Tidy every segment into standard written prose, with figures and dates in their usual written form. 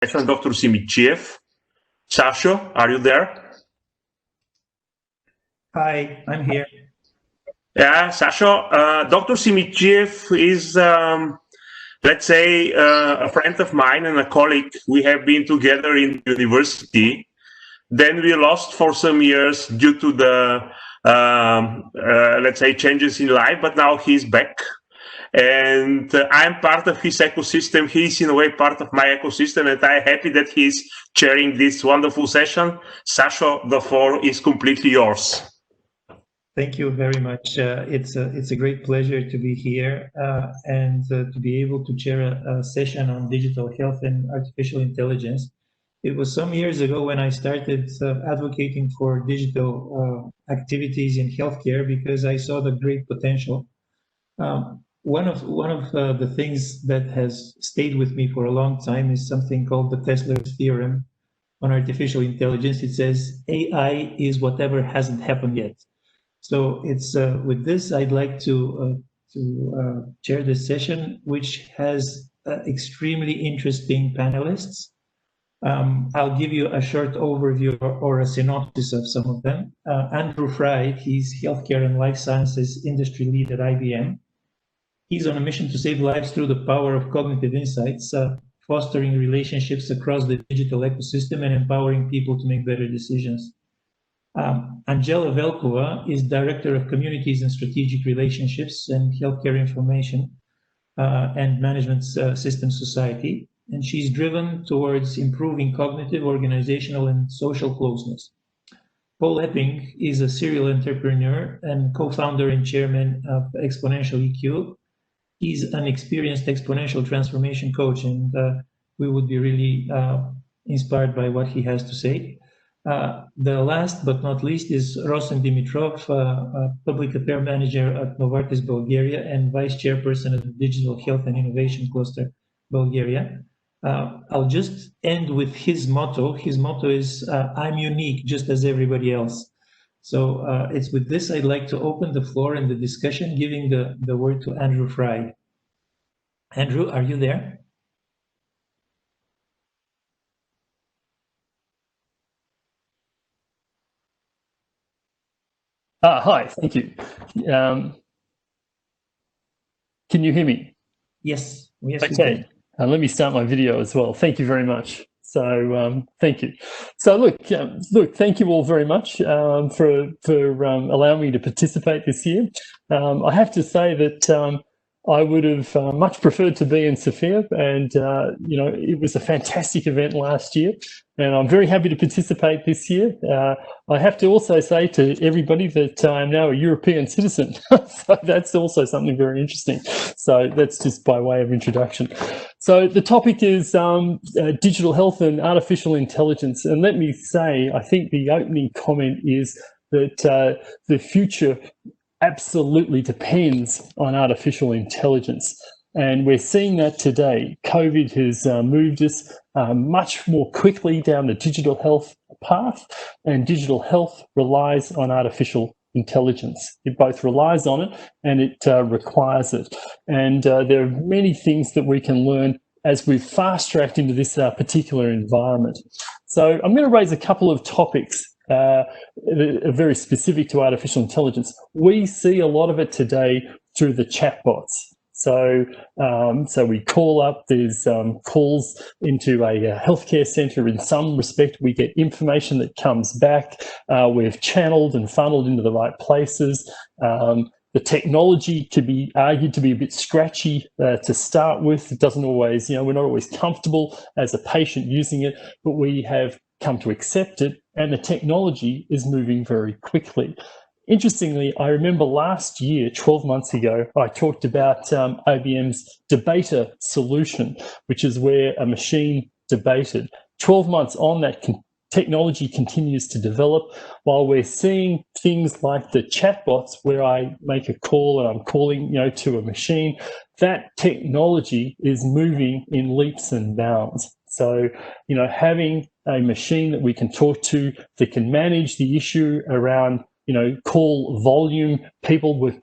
Dr. Simichiev. Sasha, are you there? Hi, I'm here. Yeah, Sasha, Dr. Simichiev is, let's say, a friend of mine and a colleague. We have been together in university. Then we lost for some years due to the, let's say, changes in life, but now he's back. And I'm part of his ecosystem. He's in a way part of my ecosystem, and I'm happy that he's chairing this wonderful session. Sasha, the floor is completely yours. Thank you very much. It's a great pleasure to be here and to be able to chair a session on digital health and artificial intelligence. It was some years ago when I started advocating for digital activities in healthcare because I saw the great potential. One of the things that has stayed with me for a long time is something called the Tesler's theorem on artificial intelligence. It says AI is whatever hasn't happened yet. So it's with this I'd like to chair this session, which has extremely interesting panelists. I'll give you a short overview or a synopsis of some of them. Andrew Fry, he's healthcare and life sciences industry lead at IBM. He's on a mission to save lives through the power of cognitive insights, fostering relationships across the digital ecosystem and empowering people to make better decisions. Angela Velkova is Director of Communities and Strategic Relationships and Healthcare Information and Management Systems Society, and she's driven towards improving cognitive, organizational, and social closeness. Paul Epping is a serial entrepreneur and co-founder and chairman of EXPONENTIALEQ. He's an experienced exponential transformation coach, and we would be really inspired by what he has to say. The last but not least is Rosen Dimitrov, public affairs manager at Novartis, Bulgaria, and vice chairperson of the Digital Health and Innovation Cluster, Bulgaria. I'll just end with his motto. His motto is, I'm unique just as everybody else. So it's with this I'd like to open the floor and the discussion, giving the word to Andrew Fry. Andrew, are you there? Hi, thank you. Can you hear me? Yes. Yes. Okay. Let me start my video as well. Thank you very much. So thank you. So look, thank you all very much for allowing me to participate this year. I have to say that I would have much preferred to be in Sofia, and you know, it was a fantastic event last year, and I'm very happy to participate this year. I have to also say to everybody that I'm now a European citizen, so that's also something very interesting. So that's just by way of introduction. So the topic is digital health and artificial intelligence, and let me say, I think the opening comment is that the future absolutely depends on artificial intelligence. And we're seeing that today. COVID has moved us much more quickly down the digital health path, and digital health relies on artificial intelligence. It both relies on it and it requires it. And there are many things that we can learn as we've fast-tracked into this particular environment. So I'm going to raise a couple of topics very specific to artificial intelligence. We see a lot of it today through the chatbots. So we call up, there's calls into a healthcare centre. In some respect, we get information that comes back. We've channeled and funneled into the right places. The technology could be argued to be a bit scratchy to start with. It doesn't always, you know, we're not always comfortable as a patient using it, but we have come to accept it, and the technology is moving very quickly. Interestingly, I remember last year, 12 months ago, I talked about IBM's debater solution, which is where a machine debated. 12 months on, that technology continues to develop, while we're seeing things like the chatbots where I make a call and I'm calling, you know, to a machine. That technology is moving in leaps and bounds. So, you know, having a machine that we can talk to that can manage the issue around, you know, call volume, people with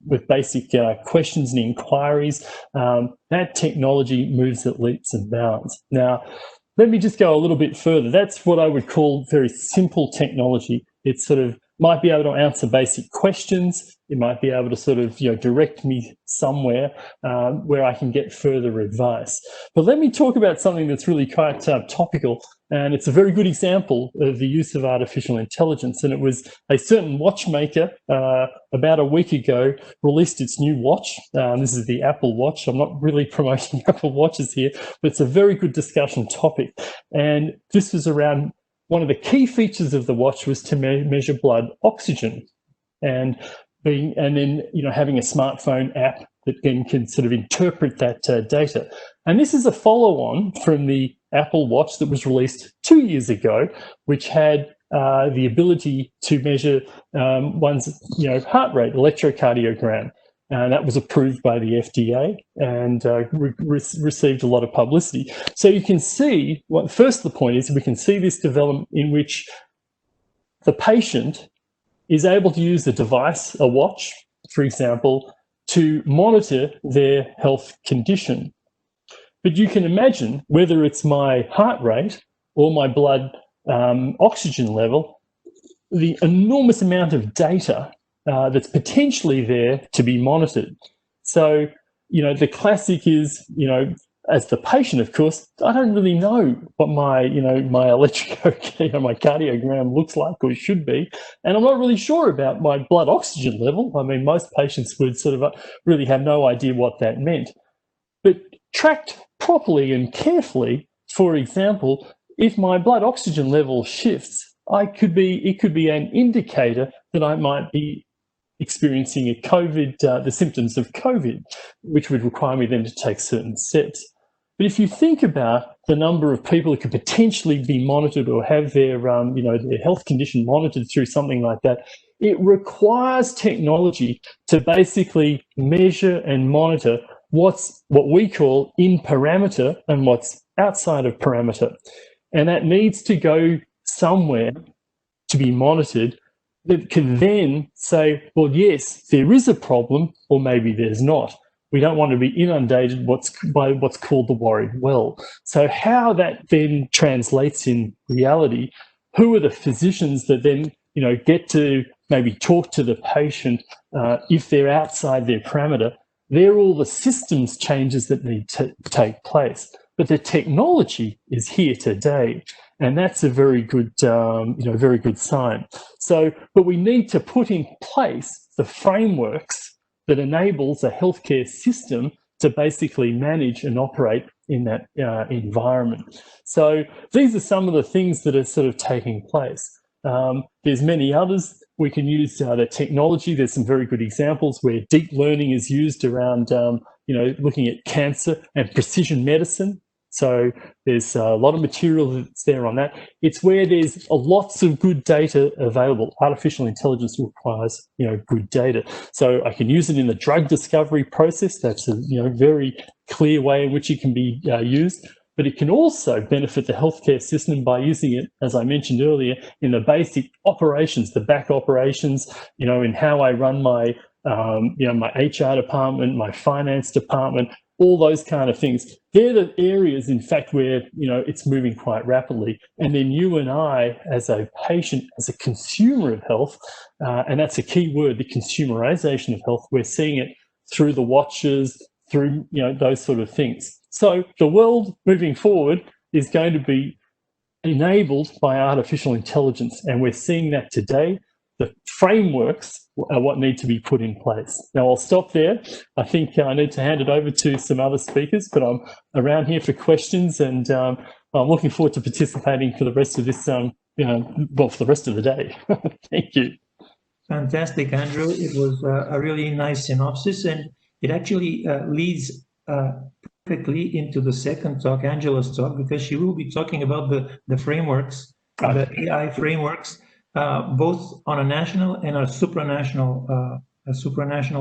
with basic questions and inquiries. That technology moves at leaps and bounds. Now, let me just go a little bit further. That's what I would call very simple technology. It sort of might be able to answer basic questions. It might be able to sort of, direct me somewhere where I can get further advice. But let me talk about something that's really quite topical, and it's a very good example of the use of artificial intelligence. And it was a certain watchmaker about a week ago released its new watch. This is the Apple Watch. I'm not really promoting Apple Watches here, but it's a very good discussion topic. And this was around one of the key features of the watch was to measure blood oxygen, and then having a smartphone app that then can sort of interpret that data. And this is a follow-on from the Apple Watch that was released 2 years ago, which had the ability to measure one's heart rate, electrocardiogram. And that was approved by the FDA and received a lot of publicity. So you can see, first the point is we can see this development in which the patient is able to use a device, a watch, for example, to monitor their health condition. But you can imagine whether it's my heart rate or my blood oxygen level, the enormous amount of data that's potentially there to be monitored. So, the classic is, as the patient, of course, I don't really know what my cardiogram looks like or should be, and I'm not really sure about my blood oxygen level. I mean, most patients would sort of really have no idea what that meant. But tracked properly and carefully, for example, if my blood oxygen level shifts, it could be an indicator that I might be experiencing the symptoms of COVID, which would require me then to take certain steps. But if you think about the number of people who could potentially be monitored or have their health condition monitored through something like that, it requires technology to basically measure and monitor what we call in parameter and what's outside of parameter. And that needs to go somewhere to be monitored that can then say, well, yes, there is a problem, or maybe there's not. We don't want to be inundated by what's called the worried well. So how that then translates in reality, who are the physicians that then get to maybe talk to the patient if they're outside their parameter? They're all the systems changes that need to take place. But the technology is here today, and that's a very good, very good sign. So, but we need to put in place the frameworks that enables a healthcare system to basically manage and operate in that environment. So these are some of the things that are sort of taking place. There's many others. We can use the technology. There's some very good examples where deep learning is used around, looking at cancer and precision medicine. So there's a lot of material that's there on that. It's where there's lots of good data available. Artificial intelligence requires, good data. So I can use it in the drug discovery process. That's a, very clear way in which it can be used. But it can also benefit the healthcare system by using it, as I mentioned earlier, in the basic operations, the back operations, in how I run my, my HR department, my finance department, all those kind of things. They're the areas, in fact, where, it's moving quite rapidly. And then you and I, as a patient, as a consumer of health, and that's a key word, the consumerization of health, we're seeing it through the watches, through, those sort of things. So the world moving forward is going to be enabled by artificial intelligence, and we're seeing that today. The frameworks are what need to be put in place. Now, I'll stop there. I think I need to hand it over to some other speakers, but I'm around here for questions, and I'm looking forward to participating for the rest of this, for the rest of the day. Thank you. Fantastic, Andrew. It was a really nice synopsis, and it actually leads perfectly into the second talk, Angela's talk, because she will be talking about the frameworks, the AI frameworks, both on a national and a supranational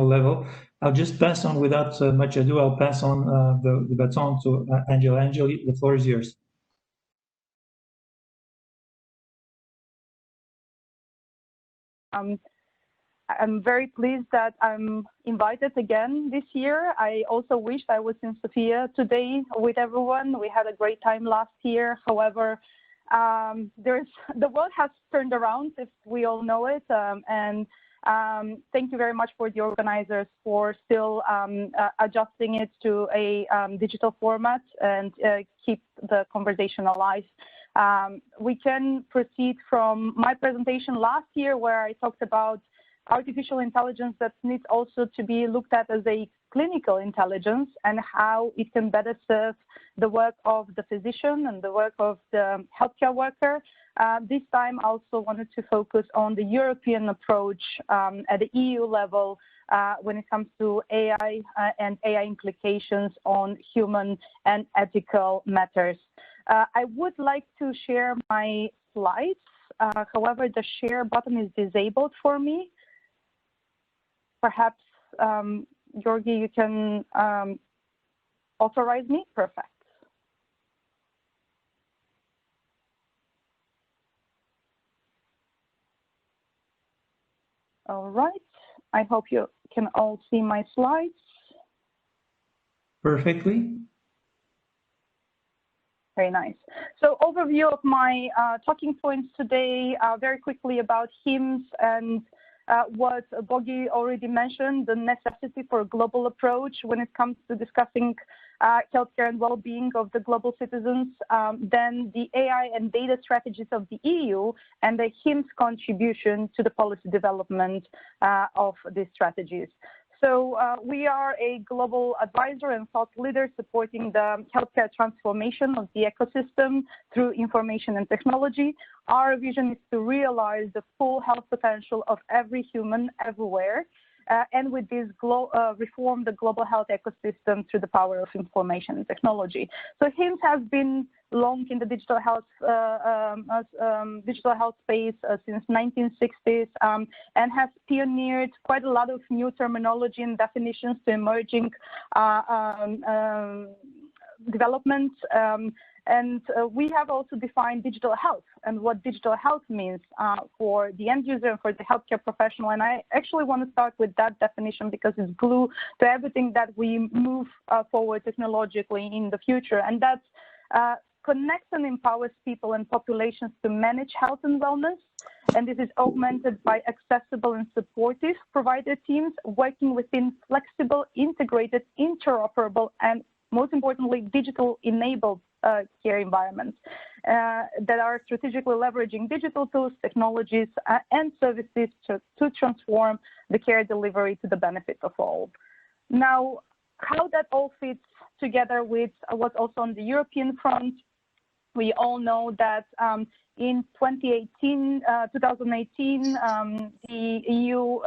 level. I'll just pass on without much ado. I'll pass on the baton to Angela. Angela, the floor is yours. I'm very pleased that I'm invited again this year. I also wished I was in Sofia today with everyone. We had a great time last year. However, the world has turned around, if we all know it. Thank you very much for the organizers for still adjusting it to a digital format and keep the conversation alive. We can proceed from my presentation last year, where I talked about artificial intelligence that needs also to be looked at as a clinical intelligence and how it can better serve the work of the physician and the work of the healthcare worker. This time I also wanted to focus on the European approach at the EU level when it comes to AI and AI implications on human and ethical matters. I would like to share my slides. However, the share button is disabled for me. Perhaps, Georgi, you can authorize me? Perfect. All right. I hope you can all see my slides. Perfectly. Very nice. So overview of my talking points today, very quickly about HiMSS and what Bogi already mentioned, the necessity for a global approach when it comes to discussing healthcare and well-being of the global citizens, then the AI and data strategies of the EU and the HiMSS contribution to the policy development of these strategies. So we are a global advisor and thought leader supporting the healthcare transformation of the ecosystem through information and technology. Our vision is to realize the full health potential of every human everywhere, and with this reform the global health ecosystem through the power of information and technology. So HiMSS has been long in the digital health space since 1960s and has pioneered quite a lot of new terminology and definitions to emerging developments. We have also defined digital health and what digital health means for the end user and for the healthcare professional. And I actually want to start with that definition because it's glue to everything that we move forward technologically in the future. And that's connects and empowers people and populations to manage health and wellness. And this is augmented by accessible and supportive provider teams working within flexible, integrated, interoperable, and most importantly, digital enabled care environments that are strategically leveraging digital tools, technologies, and services to transform the care delivery to the benefit of all. Now, how that all fits together with what's also on the European front, we all know that in 2018, the EU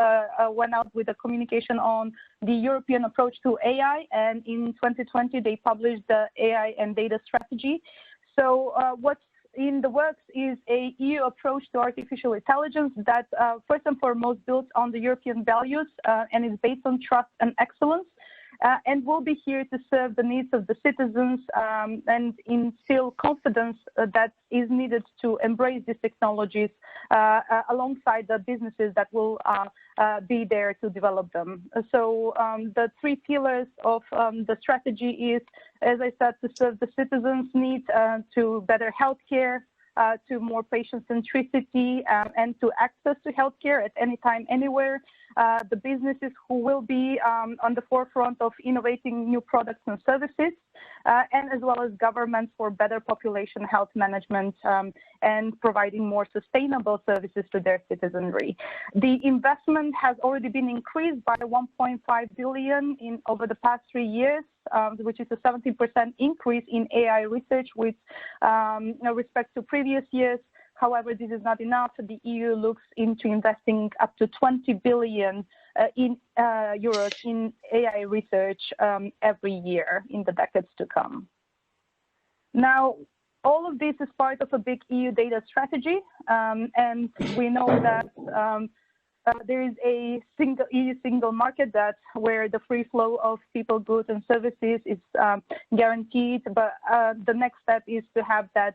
went out with a communication on the European approach to AI, and in 2020 they published the AI and data strategy. So what's in the works is a EU approach to artificial intelligence that first and foremost builds on the European values and is based on trust and excellence. And will be here to serve the needs of the citizens and instill confidence that is needed to embrace these technologies alongside the businesses that will be there to develop them. So the three pillars of the strategy is, as I said, to serve the citizens' needs, to better healthcare, to more patient centricity, and to access to healthcare at any time, anywhere. The businesses who will be on the forefront of innovating new products and services, and as well as governments for better population health management and providing more sustainable services to their citizenry. The investment has already been increased by 1.5 billion over the past 3 years, which is a 70% increase in AI research with respect to previous years. However, this is not enough. The EU looks into investing up to 20 billion euros in AI research every year in the decades to come. Now, all of this is part of a big EU data strategy, and we know that there is a EU single market where the free flow of people, goods, and services is guaranteed. But the next step is to have that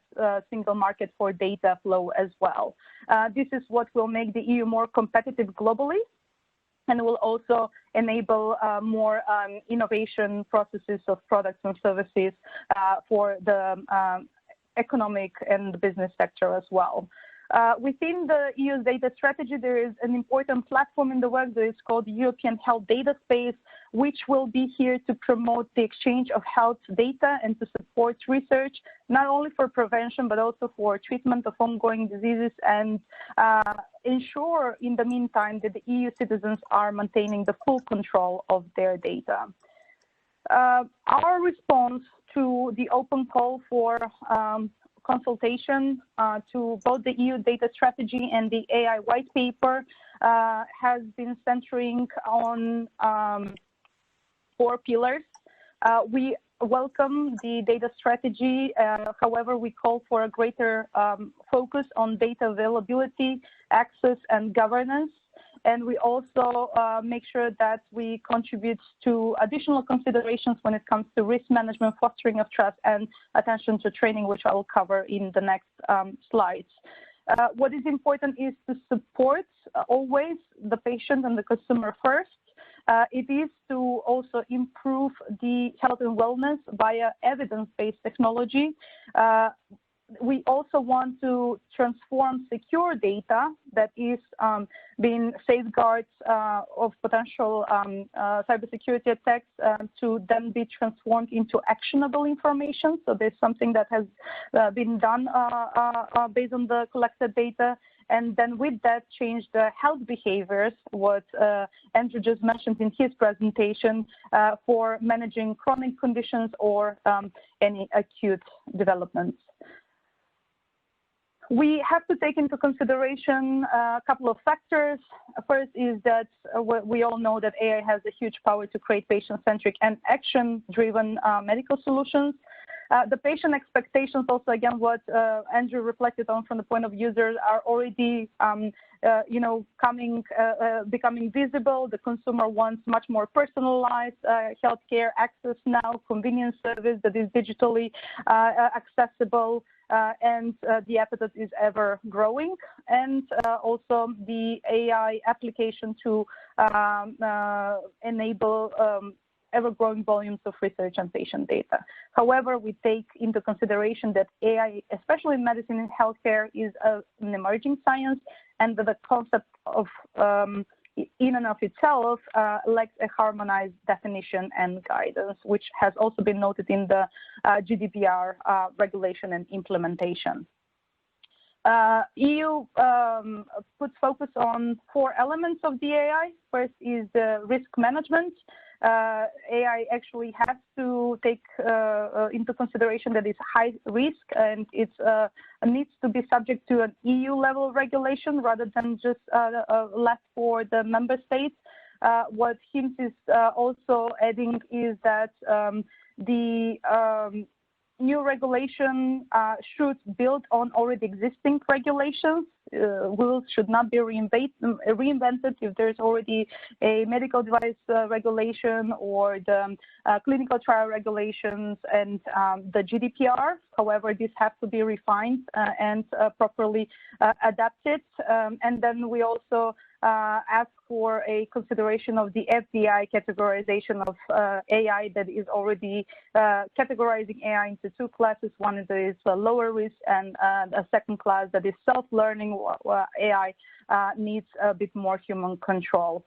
single market for data flow as well. This is what will make the EU more competitive globally and will also enable more innovation processes of products and services for the economic and business sector as well. Within the EU's data strategy, there is an important platform in the work that is called the European Health Data Space, which will be here to promote the exchange of health data and to support research, not only for prevention, but also for treatment of ongoing diseases, and ensure in the meantime that the EU citizens are maintaining the full control of their data. Our response to the open call for consultation to both the EU data strategy and the AI white paper has been centering on 4 pillars. We welcome the data strategy, however, we call for a greater focus on data availability, access, and governance. And we also make sure that we contribute to additional considerations when it comes to risk management, fostering of trust, and attention to training, which I will cover in the next slides. What is important is to support always the patient and the consumer first. It is to also improve the health and wellness via evidence-based technology. We also want to transform secure data that is being safeguards of potential cybersecurity attacks to then be transformed into actionable information. So there's something that has been done based on the collected data. And then with that, change the health behaviors, what Andrew just mentioned in his presentation, for managing chronic conditions or any acute developments. We have to take into consideration a couple of factors. First is that we all know that AI has a huge power to create patient-centric and action-driven medical solutions. The patient expectations also, again, what Andrew reflected on from the point of users are already, becoming visible. The consumer wants much more personalized healthcare access now, convenience service that is digitally accessible, and the appetite is ever growing. And also the AI application to enable ever-growing volumes of research and patient data. However, we take into consideration that AI, especially in medicine and healthcare, is an emerging science, and that the concept of in and of itself lacks a harmonized definition and guidance, which has also been noted in the GDPR regulation and implementation. EU puts focus on 4 elements of the AI. First is the risk management. AI actually has to take into consideration that it's high risk, and it needs to be subject to an EU level regulation rather than just left for the member states. What HiMSS is also adding is that the new regulation should build on already existing regulations. Rules should not be reinvented if there's already a medical device regulation or the clinical trial regulations and the GDPR. However, these have to be refined and properly adapted. And then we also ask for a consideration of the FBI categorization of AI that is already categorizing AI into 2 classes. One is lower risk, and a second class that is self-learning, where AI needs a bit more human control.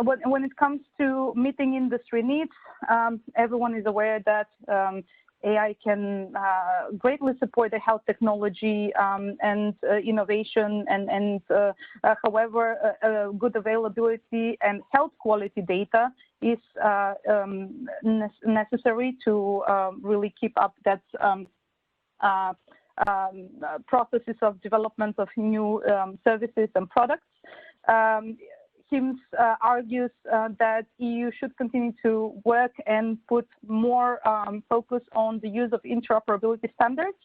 When it comes to meeting industry needs, everyone is aware that AI can greatly support the health technology and innovation, and however, good availability and health quality data is necessary to really keep up that processes of development of new services and products. HiMSS argues that EU should continue to work and put more focus on the use of interoperability standards,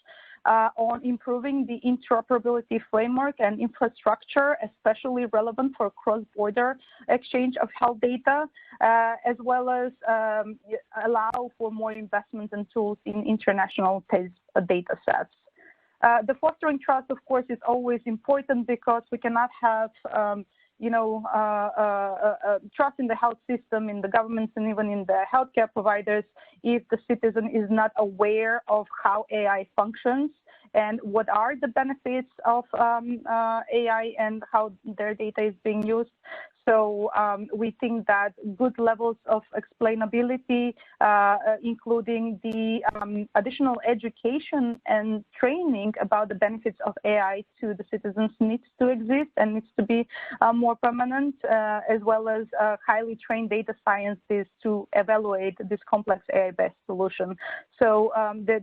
on improving the interoperability framework and infrastructure, especially relevant for cross-border exchange of health data, as well as allow for more investments and tools in international data sets. The fostering trust, of course, is always important, because we cannot have trust in the health system, in the governments, and even in the healthcare providers if the citizen is not aware of how AI functions and what are the benefits of AI and how their data is being used. So we think that good levels of explainability, including the additional education and training about the benefits of AI to the citizens, needs to exist and needs to be more permanent, as well as highly trained data scientists to evaluate this complex AI-based solution. So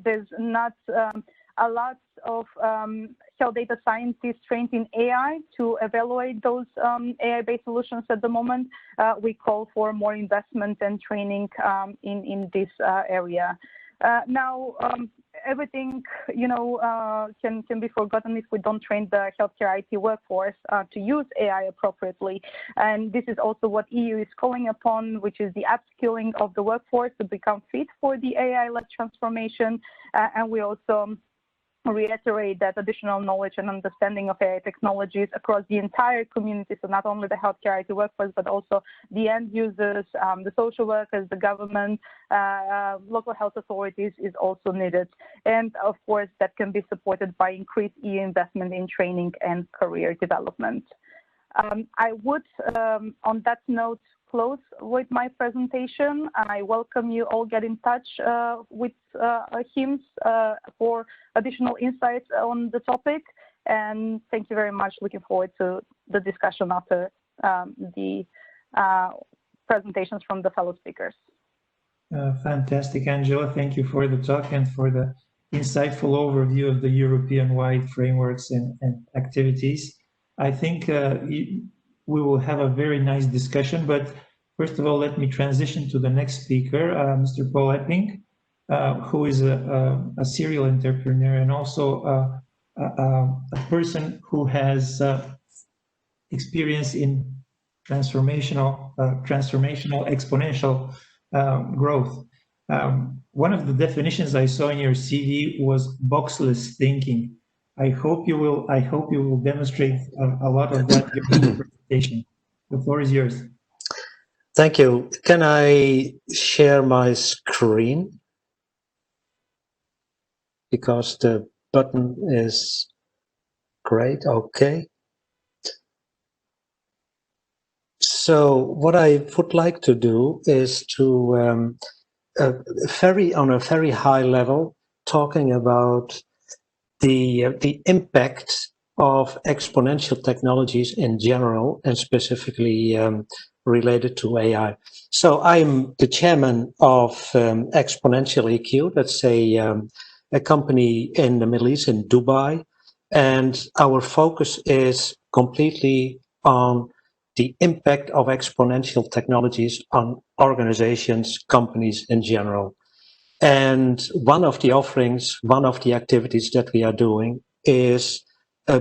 there's not a lot of health data scientists trained in AI to evaluate those AI-based solutions at the moment. We call for more investment and training in this area. Now, everything can be forgotten if we don't train the healthcare IT workforce to use AI appropriately. And this is also what EU is calling upon, which is the upskilling of the workforce to become fit for the AI-led transformation. And we also reiterate that additional knowledge and understanding of AI technologies across the entire community, so not only the healthcare IT workforce, but also the end users, the social workers, the government, local health authorities is also needed. And of course, that can be supported by increased EU investment in training and career development. I would, on that note, close with my presentation. I welcome you all get in touch with HiMSS for additional insights on the topic. And thank you very much. Looking forward to the discussion after the presentations from the fellow speakers. Fantastic, Angela. Thank you for the talk and for the insightful overview of the European-wide frameworks and activities. I think we will have a very nice discussion, but first of all, let me transition to the next speaker, Mr. Paul Epping, who is a serial entrepreneur and also a person who has experience in transformational exponential growth. One of the definitions I saw in your CV was boxless thinking. I hope you will demonstrate a lot of that during the presentation. The floor is yours. Thank you. Can I share my screen? Because the button is great. Okay. So what I would like to do is to on a very high level, talking about the impact of exponential technologies in general and specifically related to AI. So I'm the chairman of XPONENTIALEQ. That's a company in the Middle East, in Dubai, and our focus is completely on the impact of exponential technologies on organizations, companies in general. And one of the offerings, one of the activities that we are doing is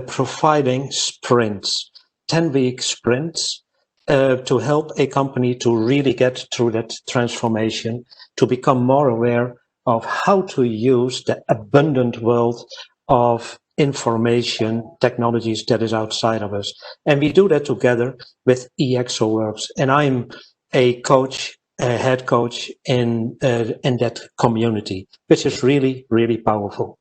providing sprints, 10-week sprints, to help a company to really get through that transformation, to become more aware of how to use the abundant world of information technologies that is outside of us. And we do that together with EXOWorks. And I'm a coach, a head coach in that community, which is really, really powerful.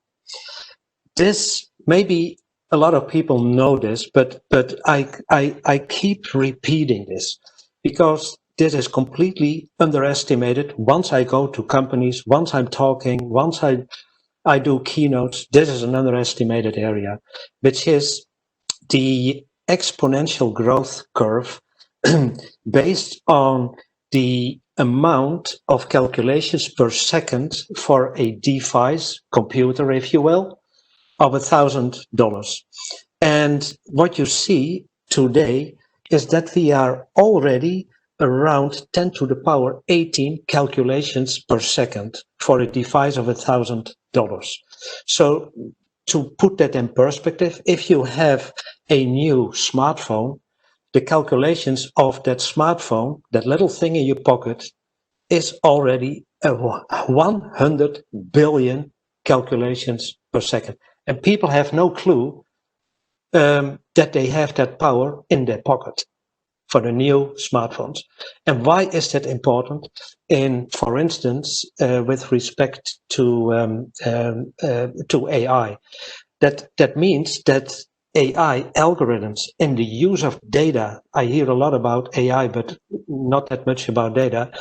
This, maybe a lot of people know this, but I keep repeating this because this is completely underestimated. Once I go to companies, once I'm talking, once I do keynotes, this is an underestimated area, which is the exponential growth curve based on the amount of calculations per second for a device, computer, if you will, of $1,000. And what you see today is that we are already around 10 to the power 18 calculations per second for a device of $1,000. So to put that in perspective, if you have a new smartphone, the calculations of that smartphone, that little thing in your pocket, is already 100 billion calculations per second. And people have no clue that they have that power in their pocket. for the new smartphones. And why is that important? For instance, with respect to AI, that means that AI algorithms and the use of data. I hear a lot about AI, but not that much about data.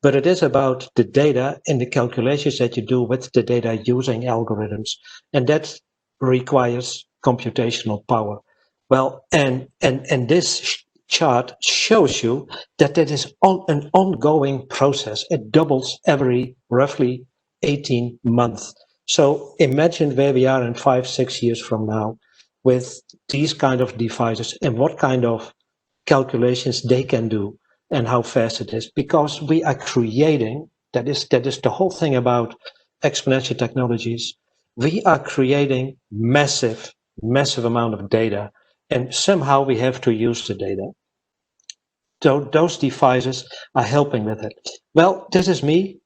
But it is about the data and the calculations that you do with the data using algorithms, and that requires computational power. Well, and this chart shows you that is an ongoing process. It doubles every roughly 18 months. So imagine where we are in 5-6 years from now with these kind of devices and what kind of calculations they can do and how fast it is, because we are creating, that is the whole thing about exponential technologies. We are creating massive amount of data, and somehow we have to use the data. So those devices are helping with it. Well, this is me.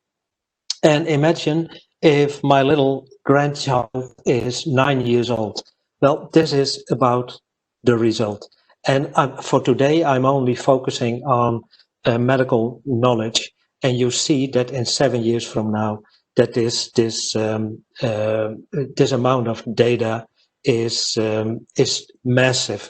And imagine if my little grandchild is 9 years old. Well, this is about the result. And for today, I'm only focusing on medical knowledge. And you see that in 7 years from now, that this amount of data is massive.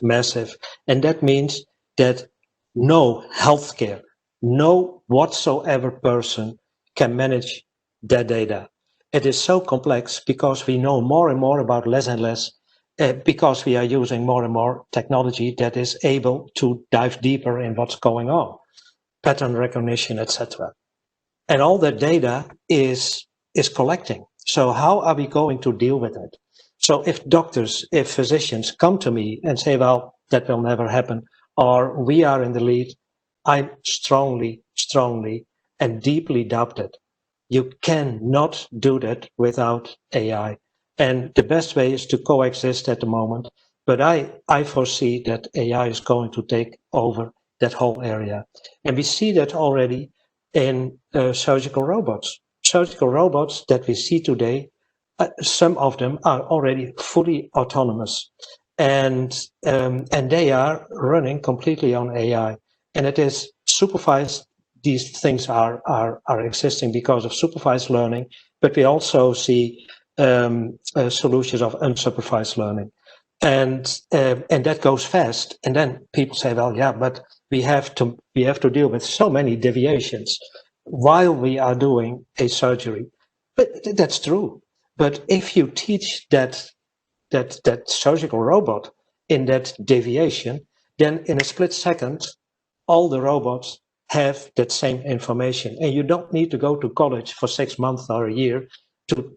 And that means that no healthcare, no whatsoever person can manage that data. It is so complex because we know more and more about less and less, because we are using more and more technology that is able to dive deeper in what's going on, pattern recognition, etc. And all that data is collecting. So how are we going to deal with it? So if doctors, if physicians come to me and say, well, that will never happen, or we are in the lead, I strongly and deeply doubt it. You cannot do that without AI. And the best way is to coexist at the moment. But I foresee that AI is going to take over that whole area. And we see that already in surgical robots. Surgical robots that we see today, some of them are already fully autonomous. And they are running completely on AI. And it is supervised. These things are existing because of supervised learning, but we also see solutions of unsupervised learning, and that goes fast. And then people say, well, yeah, but we have to deal with so many deviations while we are doing a surgery. But that's true. But if you teach that surgical robot in that deviation, then in a split second, all the robots have that same information, and you don't need to go to college for 6 months or a year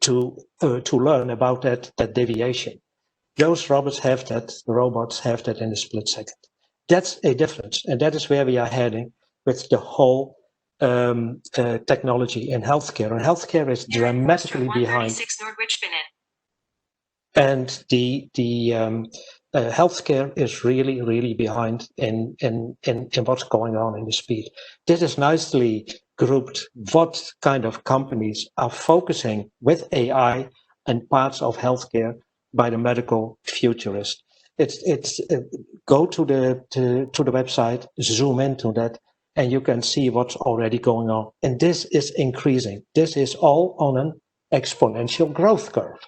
to learn about that deviation. Those robots have that in a split second. That's a difference, and that is where we are heading with the whole technology in healthcare. And healthcare is dramatically behind. And the healthcare is really behind in what's going on in the speed. This is nicely grouped what kind of companies are focusing with AI and parts of healthcare by the medical futurist. It's go to the website, zoom into that, and you can see what's already going on. And this is increasing. This is all on an exponential growth curve.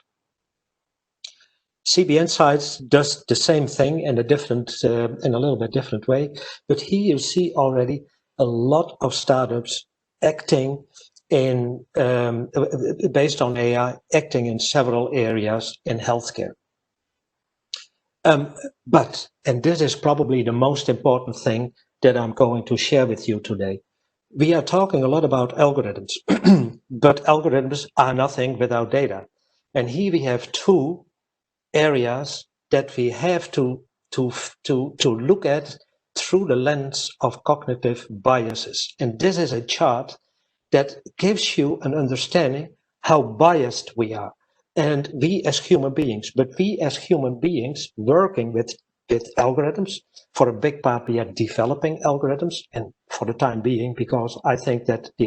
CB Insights does the same thing in a little bit different way, but here you see already a lot of startups acting in based on AI, acting in several areas in healthcare. But, and this is probably the most important thing that I'm going to share with you today, we are talking a lot about algorithms, but algorithms are nothing without data. And here we have two areas that we have to look at through the lens of cognitive biases. And this is a chart that gives you an understanding how biased we are. And we as human beings, working with algorithms, for a big part we are developing algorithms, and for the time being, because I think that the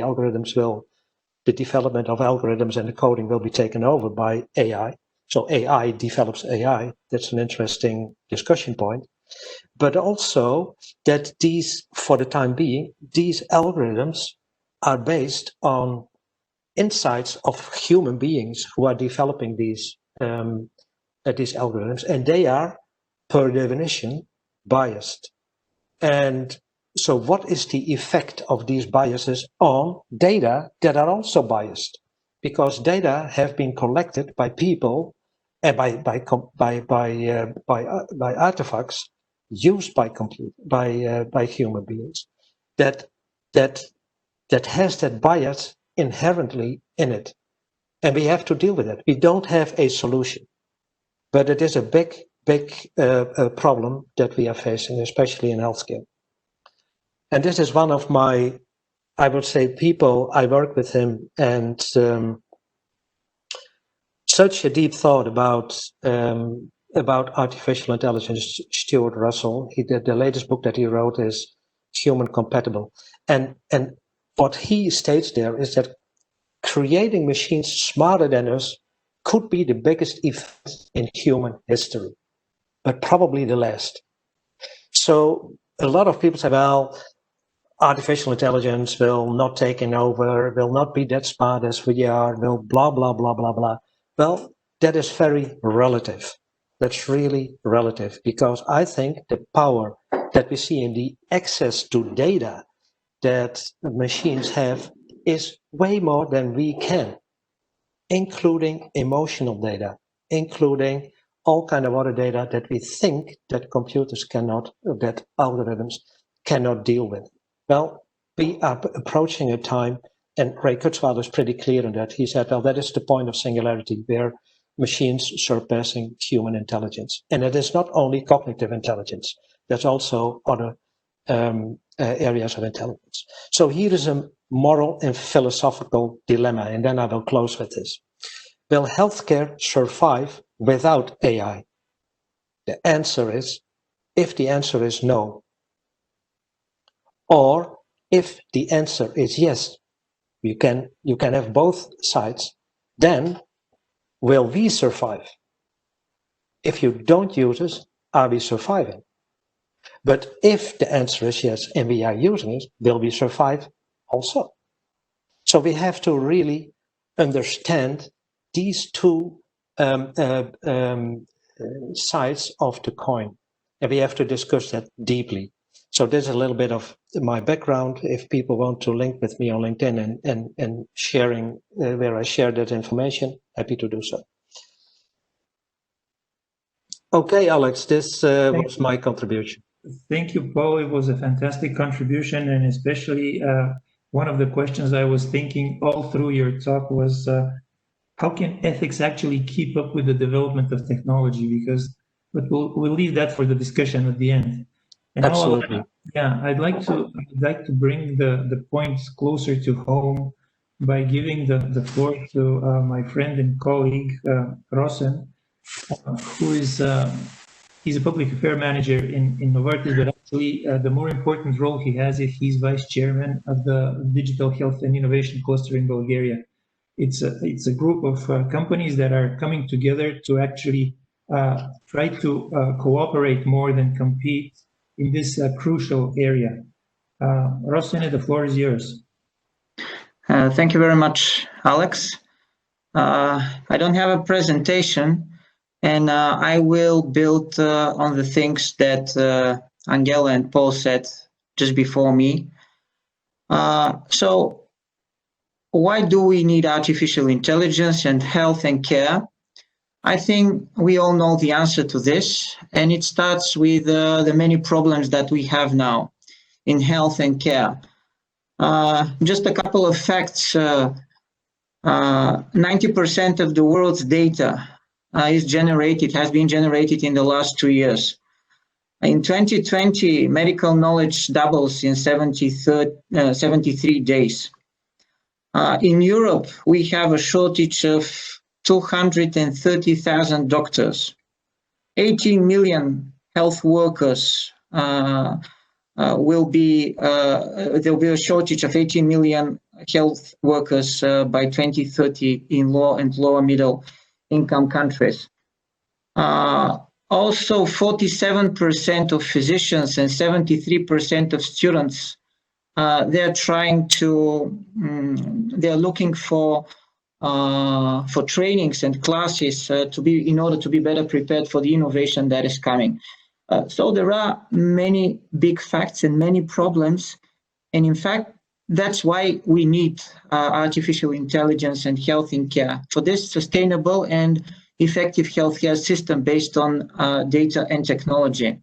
development of algorithms and the coding will be taken over by AI. So AI develops AI. That's an interesting discussion point. but also that these, for the time being, these algorithms are based on insights of human beings who are developing these algorithms, and they are, per definition, biased. And so what is the effect of these biases on data that are also biased? Because data have been collected by people and by artifacts used by human beings that has that bias inherently in it, and we have to deal with it. We don't have a solution, but it is a big problem that we are facing, especially in healthcare. And this is one of my, I would say, people, I work with him, and such a deep thought about artificial intelligence. Stuart Russell, he did the latest book that he wrote is Human Compatible, and what he states there is that creating machines smarter than us could be the biggest event in human history, but probably the last. So a lot of people say, well, artificial intelligence will not take over, will not be that smart as we are, will blah, blah, blah, blah, blah. Well, that is very relative. That's really relative, because I think the power that we see in the access to data that machines have is way more than we can, including emotional data, including all kind of other data that we think that computers cannot, that algorithms cannot deal with. Well, we are approaching a time, and Ray Kurzweil is pretty clear on that. He said, well, that is the point of singularity, where machines surpassing human intelligence. And it is not only cognitive intelligence, there's also other areas of intelligence. So here is a moral and philosophical dilemma, and then I will close with this. Will healthcare survive without AI? The answer is, if the answer is no, or if the answer is yes, you can have both sides, then will we survive? If you don't use it, are we surviving? But if the answer is yes, and we are using it, will we survive also? So we have to really understand these two sides of the coin, and we have to discuss that deeply. So there's a little bit of my background. If people want to link with me on LinkedIn and sharing where I share that information, happy to do so. Okay, Alex, this was my contribution. Thank you, Paul. It was a fantastic contribution, and especially one of the questions I was thinking all through your talk was how can ethics actually keep up with the development of technology? But we'll leave that for the discussion at the end. And absolutely. I'd like to bring the points closer to home by giving the floor to my friend and colleague Rosen, who is he's a public affairs manager in Novartis, but actually the more important role he has is he's vice chairman of the Digital Health and Innovation Cluster in Bulgaria. It's a group of companies that are coming together to actually try to cooperate more than compete in this crucial area. Rosen, the floor is yours. Thank you very much, Alex. I don't have a presentation, and I will build on the things that Angela and Paul said just before me. So why do we need artificial intelligence in health and care? I think we all know the answer to this, and it starts with the many problems that we have now in health and care. Just a couple of facts. 90% of the world's data has been generated in the last 2 years. In 2020, medical knowledge doubles in 73 days. In Europe, we have a shortage of 230,000 doctors, 18 million health workers. There'll be a shortage of 18 million health workers by 2030 in low and lower middle income countries. also 47% of physicians and 73% of students, they're looking for trainings and classes in order to be better prepared for the innovation that is coming. So there are many big facts and many problems, and in fact, that's why we need artificial intelligence and health in care for this sustainable and effective healthcare system based on data and technology.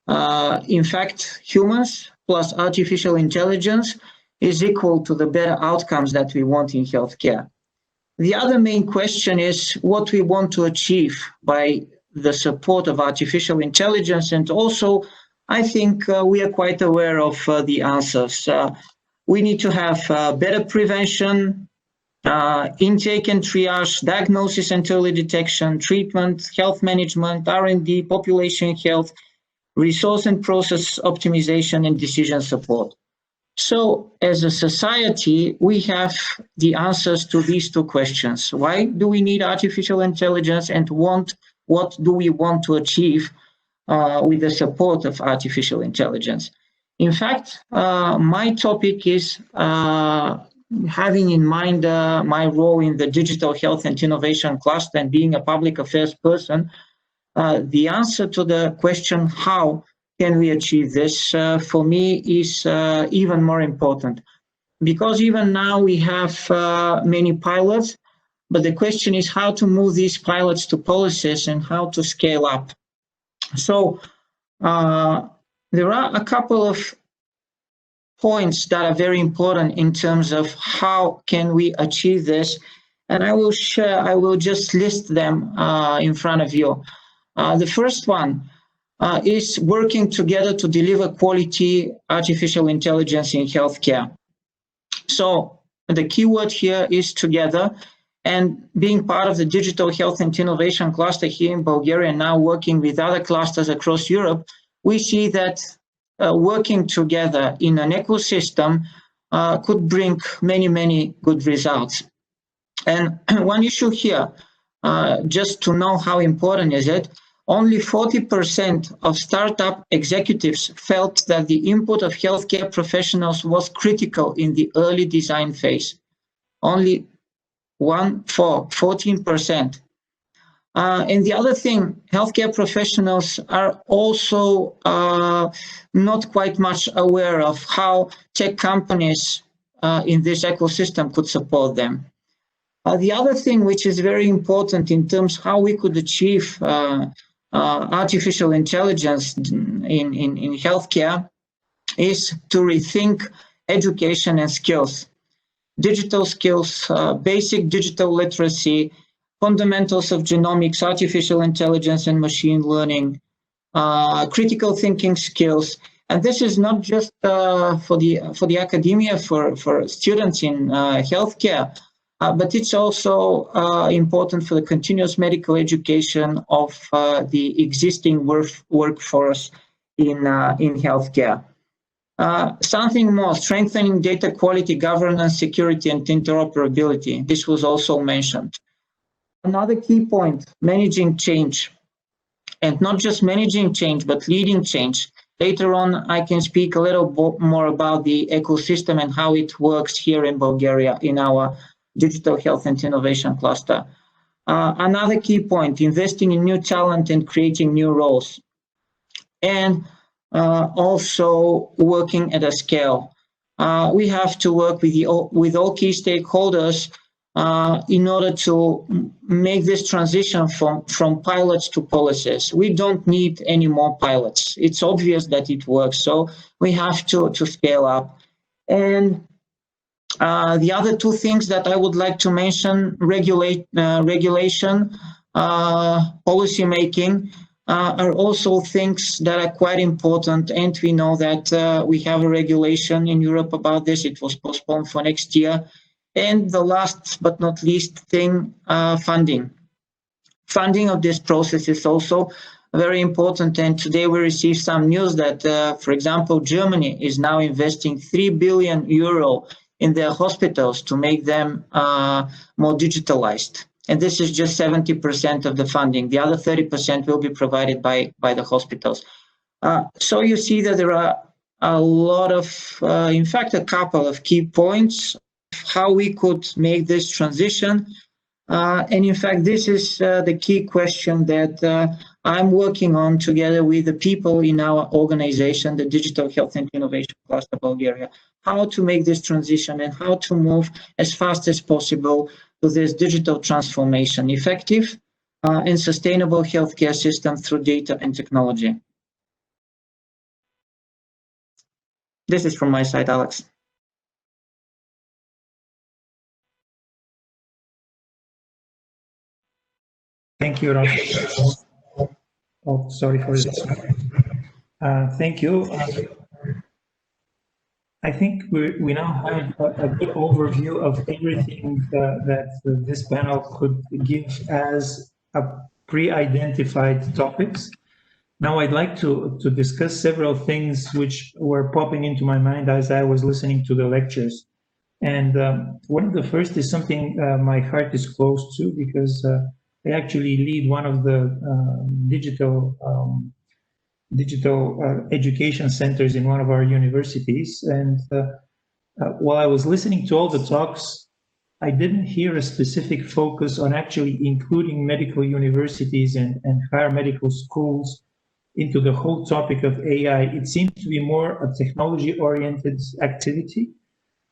In fact, humans plus artificial intelligence is equal to the better outcomes that we want in healthcare. The other main question is what we want to achieve by the support of artificial intelligence, and also I think we are quite aware of the answers. We need to have better prevention, intake and triage, diagnosis and early detection, treatment, health management, R&D, population health, resource and process optimization, and decision support. So as a society, we have the answers to these two questions. Why do we need artificial intelligence, and what do we want to achieve with the support of artificial intelligence? In fact, my topic is having in mind my role in the digital health and innovation cluster and being a public affairs person. The answer to the question, how can we achieve this, for me is even more important. Because even now we have many pilots, but the question is how to move these pilots to policies and how to scale up. So there are a couple of points that are very important in terms of how can we achieve this, and I will just list them in front of you. The first one is working together to deliver quality artificial intelligence in healthcare. So the key word here is together, and being part of the digital health and innovation cluster here in Bulgaria, now working with other clusters across Europe, we see that working together in an ecosystem could bring many, many good results. And one issue here, just to know how important is it, only 40% of startup executives felt that the input of healthcare professionals was critical in the early design phase. Only 14%. And the other thing, healthcare professionals are also not quite much aware of how tech companies in this ecosystem could support them. The other thing which is very important in terms of how we could achieve artificial intelligence in healthcare is to rethink education and skills. Digital skills, basic digital literacy, fundamentals of genomics, artificial intelligence and machine learning, critical thinking skills. And this is not just for the academia, for students in healthcare, but it's also important for the continuous medical education of the existing workforce in healthcare. Something more, strengthening data quality, governance, security, and interoperability. This was also mentioned. Another key point, managing change. And not just managing change, but leading change. Later on, I can speak a little more about the ecosystem and how it works here in Bulgaria in our digital health and innovation cluster. Another key point, investing in new talent and creating new roles. And also working at a scale. We have to work with all key stakeholders in order to make this transition from pilots to policies. We don't need any more pilots. It's obvious that it works, so we have to scale up. And the other two things that I would like to mention, regulation, policy making, are also things that are quite important, and we know that we have a regulation in Europe about this. It was postponed for next year. And the last but not least thing, funding. Funding of this process is also very important, and today we received some news that, for example, Germany is now investing 3 billion euro in their hospitals to make them more digitalized. and this is just 70% of the funding. The other 30% will be provided by the hospitals. So you see that there are a lot of, in fact, a couple of key points how we could make this transition. And in fact, this is the key question that I'm working on together with the people in our organization, the Digital Health and Innovation Cluster Bulgaria, how to make this transition and how to move as fast as possible to this digital transformation, effective and sustainable healthcare system through data and technology. This is from my side, Alex. Thank you, Rosen. Oh, sorry for this. Thank you. I think we now have a good overview of everything that this panel could give as a pre-identified topics. Now I'd like to discuss several things which were popping into my mind as I was listening to the lectures. And one of the first is something my heart is close to, because I actually lead one of the digital education centers in one of our universities. And while I was listening to all the talks, I didn't hear a specific focus on actually including medical universities and higher medical schools into the whole topic of AI. It seems to be more a technology-oriented activity.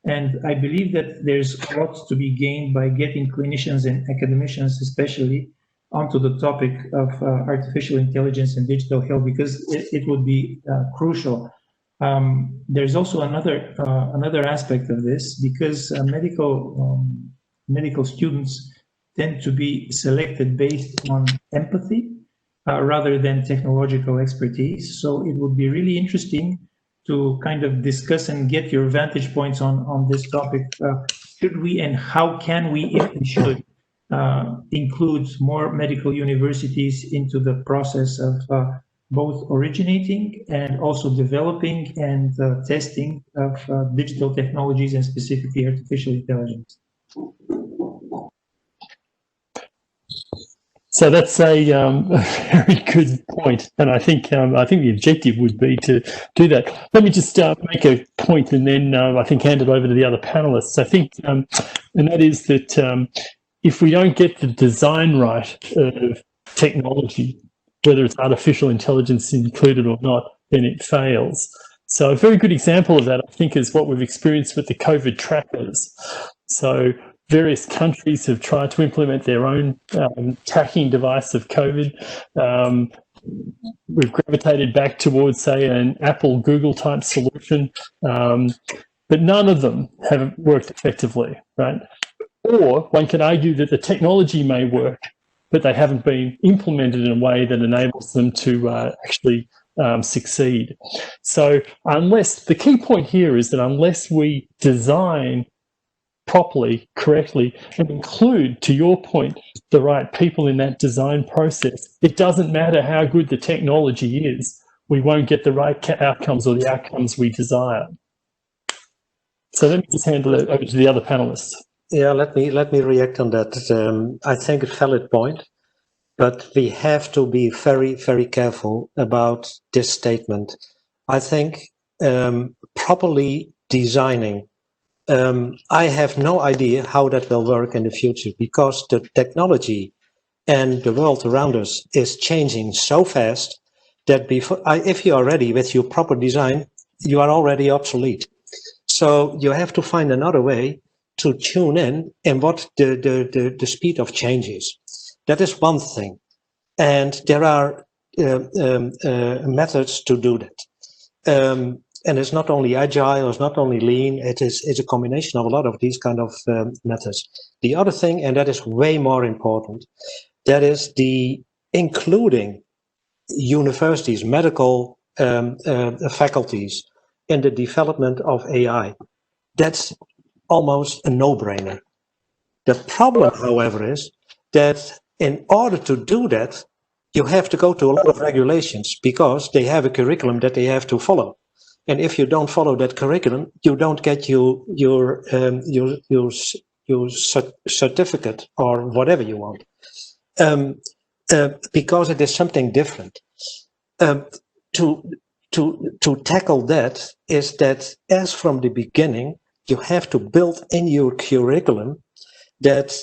And I believe that there's a lot to be gained by getting clinicians and academicians especially onto the topic of artificial intelligence and digital health, because it would be crucial. There's also another aspect of this, because medical students tend to be selected based on empathy rather than technological expertise. So it would be really interesting to kind of discuss and get your vantage points on this topic. Should we and how can we, if we should, include more medical universities into the process of both originating and also developing and testing of digital technologies, and specifically artificial intelligence? So that's a very good point, and I think the objective would be to do that. Let me just make a point, and then I think hand it over to the other panelists. I think, and that is that if we don't get the design right of technology, whether it's artificial intelligence included or not, then it fails. So a very good example of that, I think, is what we've experienced with the COVID trackers. So various countries have tried to implement their own tracking device of COVID. We've gravitated back towards, say, an Apple, Google type solution, but none of them have worked effectively, right? Or one can argue that the technology may work, but they haven't been implemented in a way that enables them to actually succeed. So the key point here is that unless we design properly, correctly, and include, to your point, the right people in that design process, it doesn't matter how good the technology is, we won't get the right outcomes or the outcomes we desire. So let me just hand it over to the other panelists. Yeah, let me react on that. I think a valid point, but we have to be very, very careful about this statement. I think properly designing, I have no idea how that will work in the future, because the technology and the world around us is changing so fast that if you are ready with your proper design, you are already obsolete. So you have to find another way to tune in and what the speed of change is. That is one thing. And there are methods to do that. And it's not only agile, it's not only lean, it's a combination of a lot of these kind of methods. The other thing, and that is way more important, that is the including universities, medical faculties in the development of AI. That's almost a no-brainer. The problem, however, is that in order to do that, you have to go to a lot of regulations, because they have a curriculum that they have to follow. And if you don't follow that curriculum, you don't get your your certificate or whatever you want, because it is something different. To tackle that is that, as from the beginning, you have to build in your curriculum that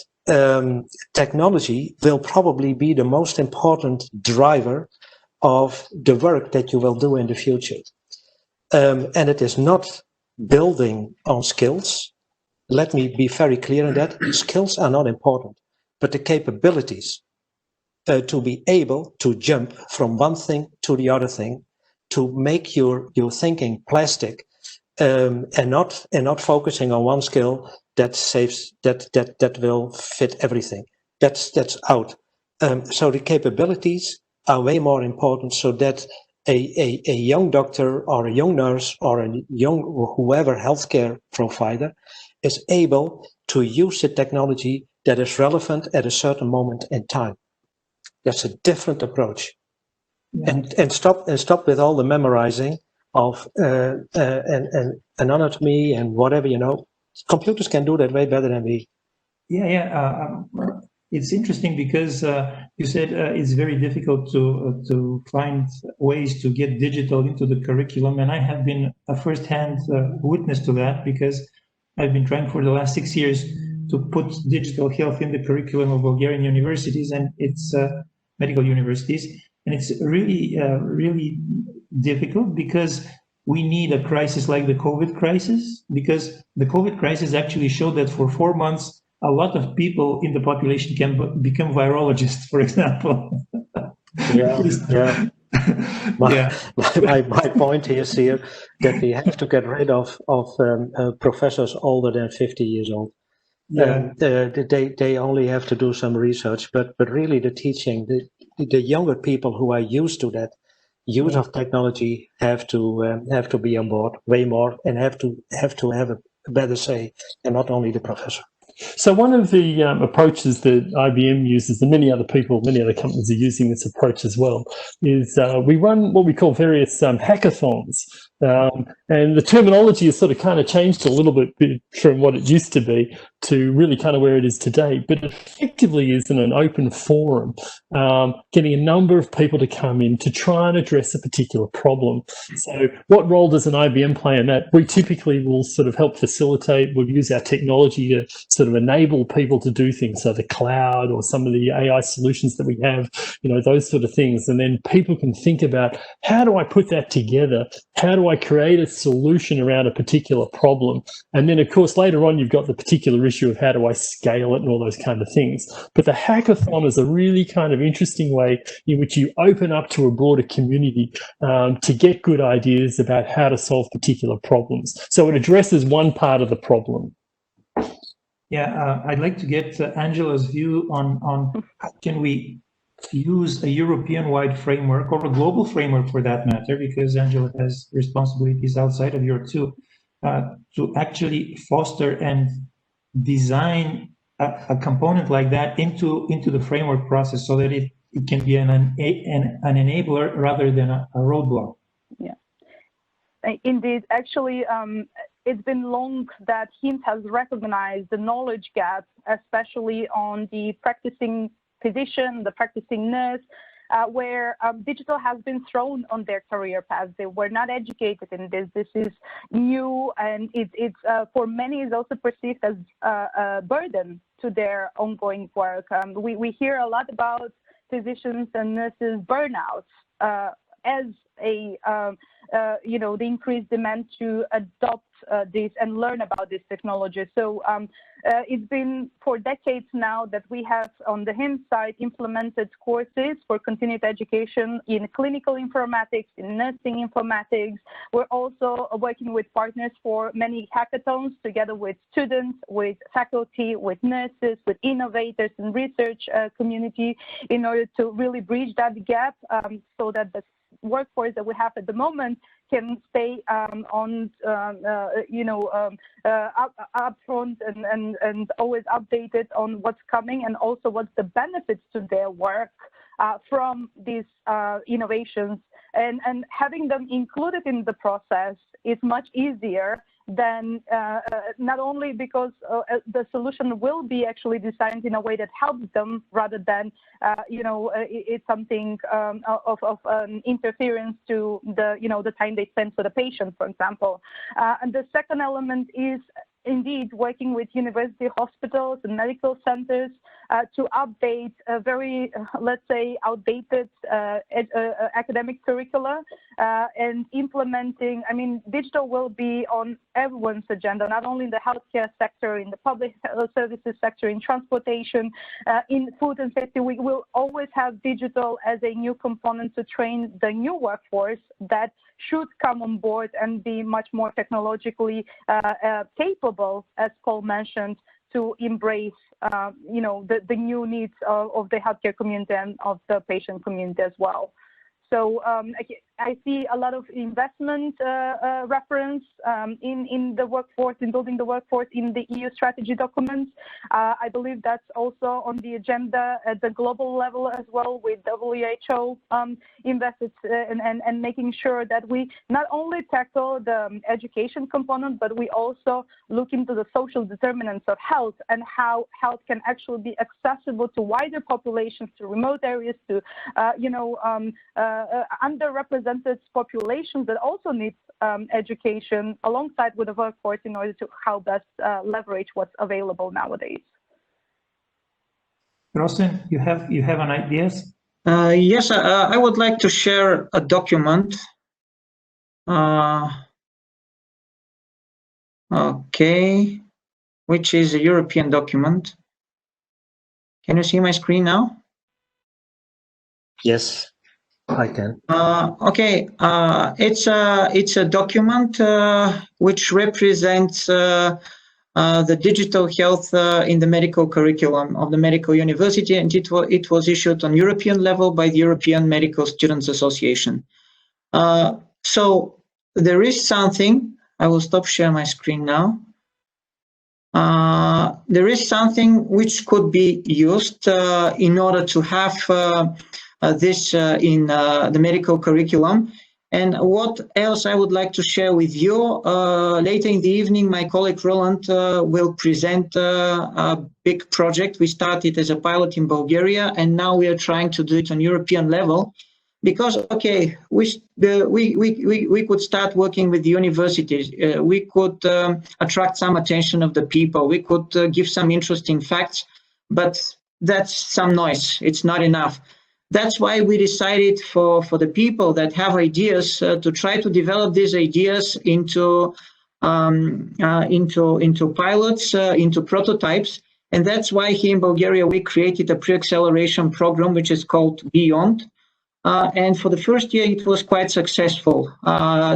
technology will probably be the most important driver of the work that you will do in the future. And it is not building on skills. Let me be very clear on that. Skills are not important, but the capabilities to be able to jump from one thing to the other thing, to make your thinking plastic, and not focusing on one skill that saves that will fit everything. That's out. So the capabilities are way more important, so that a young doctor or a young nurse or a young whoever healthcare provider is able to use the technology that is relevant at a certain moment in time. That's a different approach. Yeah. And stop with all the memorizing of and anatomy and whatever, you know. Computers can do that way better than we. It's interesting because you said it's very difficult to find ways to get digital into the curriculum, and I have been a first-hand witness to that, because I've been trying for the last 6 years to put digital health in the curriculum of Bulgarian universities, and it's medical universities, and it's really difficult, because we need a crisis like the COVID crisis, because the COVID crisis actually showed that for 4 months, a lot of people in the population can become virologists, for example. Yeah. My point is here that we have to get rid of professors older than 50 years old. Yeah. They only have to do some research, but really the teaching, the younger people who are used to that use of technology have to be on board way more, and have to have a better say, and not only the professor. So one of the approaches that IBM uses, and many other companies are using this approach as well, is we run what we call various hackathons. And the terminology has sort of kind of changed a little bit from what it used to be to really kind of where it is today, but it effectively is in an open forum, getting a number of people to come in to try and address a particular problem. So what role does an IBM play in that? We typically will sort of help facilitate, we'll use our technology to sort of enable people to do things, so the cloud or some of the AI solutions that we have, you know, those sort of things. And then people can think about, how do I put that together? How do I create a solution around a particular problem? And then, of course, later on, you've got the particular issue of how do I scale it and all those kind of things. But the hackathon is a really kind of interesting way in which you open up to a broader community to get good ideas about how to solve particular problems. So it addresses one part of the problem. Yeah, I'd like to get Angela's view on how can we use a European-wide framework, or a global framework for that matter, because Angela has responsibilities outside of Europe too, to actually foster and design a component like that into the framework process, so that it can be an enabler rather than a roadblock. Yeah, indeed. Actually, it's been long that HiMSS has recognized the knowledge gap, especially on the practicing physician, the practicing nurse, where digital has been thrown on their career path. They were not educated in this. This is new, and it's for many is also perceived as a burden to their ongoing work. We hear a lot about physicians and nurses burnouts as a the increased demand to adopt this and learn about this technology. So it's been for decades now that we have on the HiMSS side implemented courses for continued education in clinical informatics, in nursing informatics. We're also working with partners for many hackathons together with students, with faculty, with nurses, with innovators and research community, in order to really bridge that gap so that the workforce that we have at the moment can stay on, upfront and always updated on what's coming, and also what's the benefits to their work from these innovations. And having them included in the process is much easier then not only because the solution will be actually designed in a way that helps them rather than, it's something of interference to the time they spend for the patient, for example. And the second element is indeed working with university hospitals and medical centers to update a very, let's say, outdated academic curricula and implementing, I mean, digital will be on everyone's agenda, not only in the healthcare sector, in the public services sector, in transportation, in food and safety. We will always have digital as a new component to train the new workforce that should come on board and be much more technologically capable, as Paul mentioned, to embrace, the new needs of the healthcare community and of the patient community as well. So I see a lot of investment reference in the workforce, in building the workforce in the EU strategy documents. I believe that's also on the agenda at the global level as well, with WHO invested and making sure that we not only tackle the education component, but we also look into the social determinants of health and how health can actually be accessible to wider populations, to remote areas, to underrepresented populations that also need education alongside with the workforce in order to how best leverage what's available nowadays. Rosen, you have an idea? Yes, I would like to share a document. Okay, which is a European document. Can you see my screen now? Yes, I can. Okay, it's a document which represents the digital health in the medical curriculum of the medical university, and it was issued on European level by the European Medical Students Association. So there is something. I will stop sharing my screen now. There is something which could be used in order to have this in the medical curriculum. And what else I would like to share with you, later in the evening, my colleague Roland will present a big project. We started as a pilot in Bulgaria, and now we are trying to do it on European level. Because, okay, we could start working with the universities. We could attract some attention of the people. We could give some interesting facts, but that's some noise. It's not enough. That's why we decided for the people that have ideas to try to develop these ideas into pilots, into prototypes. And that's why here in Bulgaria, we created a pre-acceleration program, which is called Beyond. And for the first year, it was quite successful.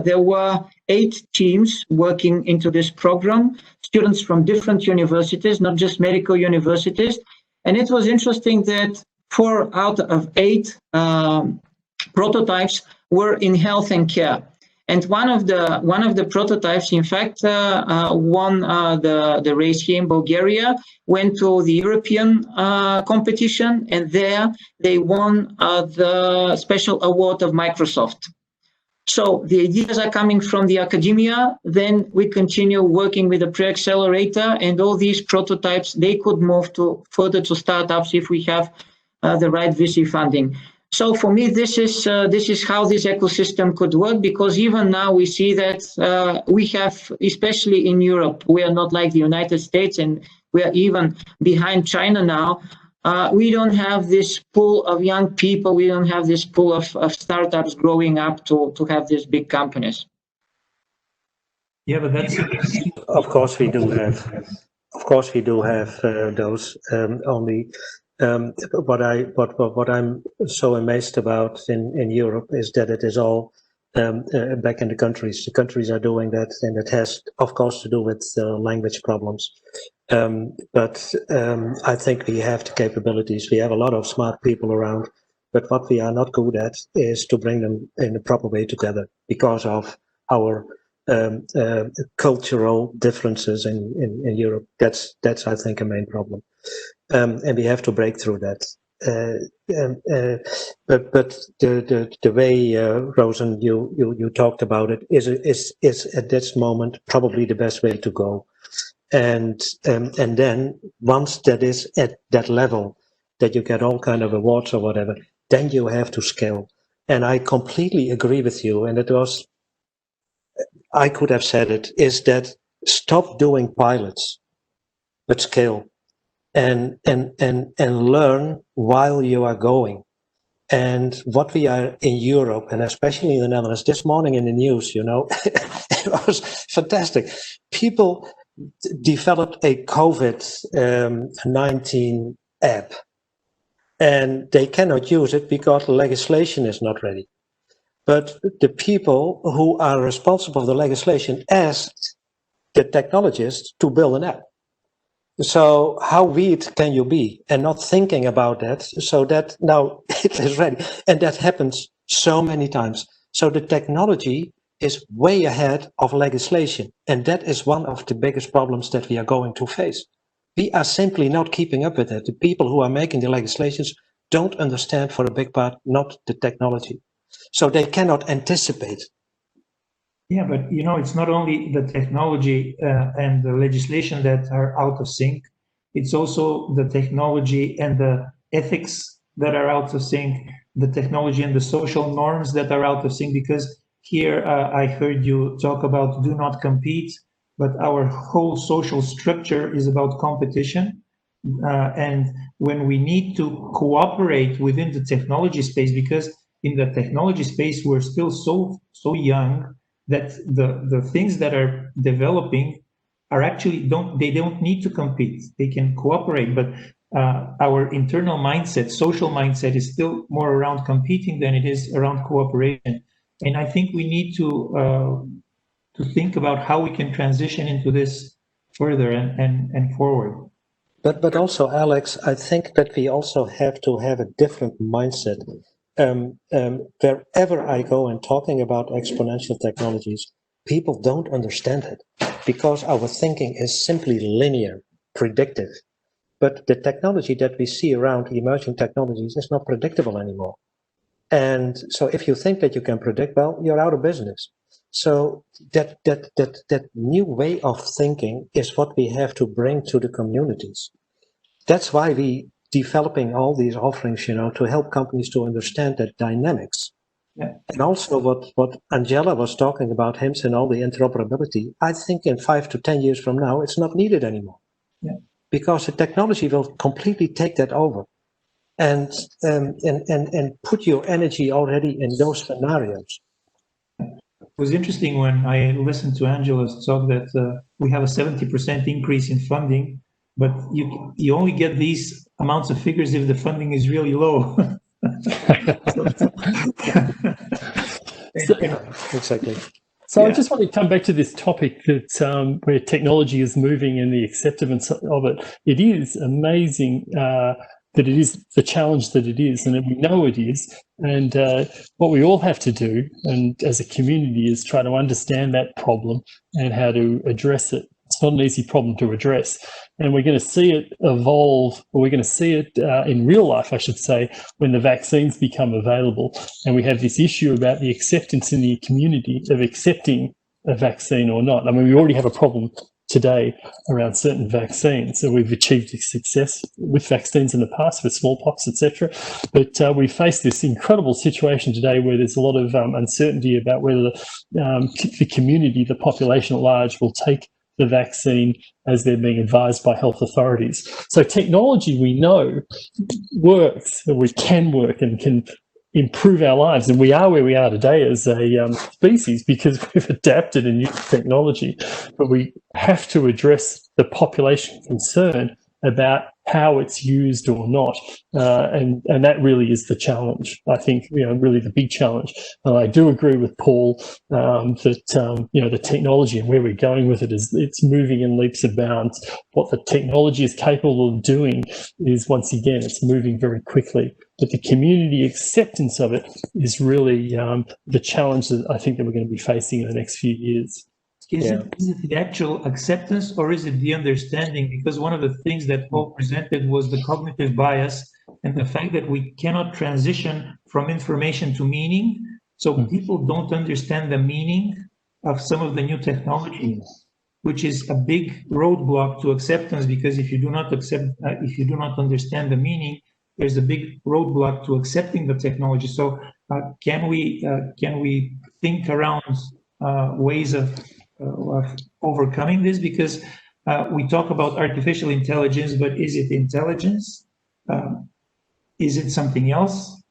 There were 8 teams working into this program, students from different universities, not just medical universities. And it was interesting that 4 out of 8 prototypes were in health and care. And one of the prototypes, in fact, won the race here in Bulgaria, went to the European competition, and there they won the special award of Microsoft. So the ideas are coming from the academia, then we continue working with the pre-accelerator, and all these prototypes, they could move further to startups if we have the right VC funding. So for me, this is how this ecosystem could work, because even now we see that we have, especially in Europe, we are not like the United States, and we are even behind China now. We don't have this pool of young people. We don't have this pool of startups growing up to have these big companies. Yeah, but that's Of course we do have. Of course we do have those. Only what I'm so amazed about in Europe is that it is all back in the countries. The countries are doing that, and it has, of course, to do with language problems. But I think we have the capabilities. We have a lot of smart people around, but what we are not good at is to bring them in the proper way together because of our cultural differences in Europe. That's I think a main problem, and we have to break through that. but the way Rosen you talked about it is at this moment probably the best way to go, and then once that is at that level that you get all kind of awards or whatever, then you have to scale. And I completely agree with you. And I could have said it, is that stop doing pilots, but scale. And learn while you are going. And what we are in Europe, and especially in the Netherlands, this morning in the news, you know, it was fantastic. People developed a COVID-19 app, and they cannot use it because the legislation is not ready. But the people who are responsible for the legislation asked the technologists to build an app. So how weird can you be and not thinking about that, so that now it is ready? And that happens so many times. So the technology is way ahead of legislation. And that is one of the biggest problems that we are going to face. We are simply not keeping up with it. The people who are making the legislations don't understand, for a big part, not the technology. So they cannot anticipate. Yeah, but you know, it's not only the technology and the legislation that are out of sync. It's also the technology and the ethics that are out of sync, the technology and the social norms that are out of sync. Because here I heard you talk about do not compete, but our whole social structure is about competition. And when we need to cooperate within the technology space, because in the technology space, we're still so young, that the things that are developing are actually don't need to compete. They can cooperate, but our internal mindset, social mindset, is still more around competing than it is around cooperation. And I think we need to think about how we can transition into this further and forward. But also, Alex, I think that we also have to have a different mindset. Wherever I go and talking about exponential technologies, people don't understand it because our thinking is simply linear, predictive. But the technology that we see around emerging technologies is not predictable anymore. And so if you think that you can predict, well, you're out of business. So that new way of thinking is what we have to bring to the communities. That's why we developing all these offerings, you know, to help companies to understand that dynamics. Yeah. And also what Angela was talking about, HiMSS and all the interoperability, I think in 5 to 10 years from now, it's not needed anymore. Yeah. Because the technology will completely take that over and put your energy already in those scenarios. It was interesting when I listened to Angela's talk that we have a 70% increase in funding, but you only get these amounts of figures if the funding is really low. Exactly. So I just want to come back to this topic that where technology is moving and the acceptance of it. It is amazing that it is the challenge that it is, and we know it is. And what we all have to do, and as a community, is try to understand that problem and how to address it. It's not an easy problem to address. And we're going to see it evolve, or we're going to see it in real life, I should say, when the vaccines become available. And we have this issue about the acceptance in the community of accepting a vaccine or not. I mean, we already have a problem today around certain vaccines. So we've achieved success with vaccines in the past, with smallpox, etc. But we face this incredible situation today where there's a lot of uncertainty about whether the community, the population at large, will take the vaccine as they're being advised by health authorities. So technology, we know, works, or we can work and can improve our lives. And we are where we are today as a species because we've adapted and used technology. But we have to address the population concern about how it's used or not. And that really is the challenge, I think, really the big challenge. I do agree with Paul that, the technology and where we're going with it is it's moving in leaps and bounds. What the technology is capable of doing is, once again, it's moving very quickly. But the community acceptance of it is really the challenge that I think that we're going to be facing in the next few years. Is it the actual acceptance or is it the understanding? Because one of the things that Paul presented was the cognitive bias and the fact that we cannot transition from information to meaning. So people don't understand the meaning of some of the new technology, which is a big roadblock to acceptance, because if you do not understand the meaning, there's a big roadblock to accepting the technology. So can we think around ways of overcoming this? Because we talk about artificial intelligence, but is it intelligence? Is it something else?